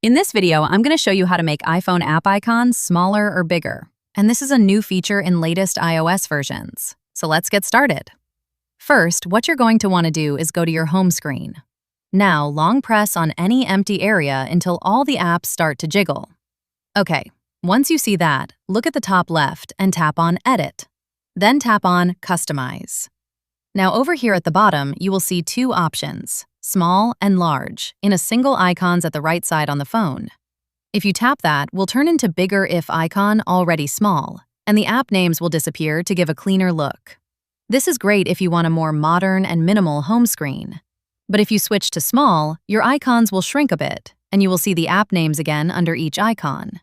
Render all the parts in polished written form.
In this video, I'm going to show you how to make iPhone app icons smaller or bigger. And this is a new feature in latest iOS versions. So let's get started. First, what you're going to want to do is go to your home screen. Now, long press on any empty area until all the apps start to jiggle. Okay, once you see that, look at the top left and tap on Edit. Then tap on Customize. Now over here at the bottom, you will see two options, small and large, in a single icons at the right side on the phone. If you tap that, we'll turn into bigger if icon already small, and the app names will disappear to give a cleaner look. This is great if you want a more modern and minimal home screen. But if you switch to small, your icons will shrink a bit, and you will see the app names again under each icon.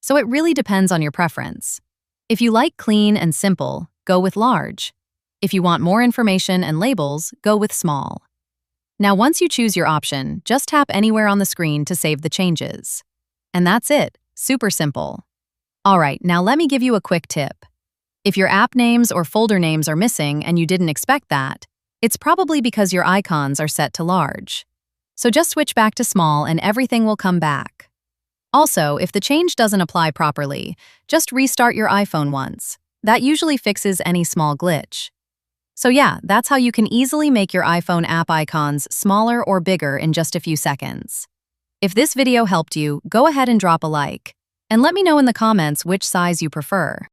So it really depends on your preference. If you like clean and simple, go with large. If you want more information and labels, go with small. Now once you choose your option, just tap anywhere on the screen to save the changes. And that's it, super simple. Alright, now let me give you a quick tip. If your app names or folder names are missing and you didn't expect that, it's probably because your icons are set to large. So just switch back to small and everything will come back. Also, if the change doesn't apply properly, just restart your iPhone once. That usually fixes any small glitch. So yeah, that's how you can easily make your iPhone app icons smaller or bigger in just a few seconds. If this video helped you, go ahead and drop a like. And let me know in the comments which size you prefer.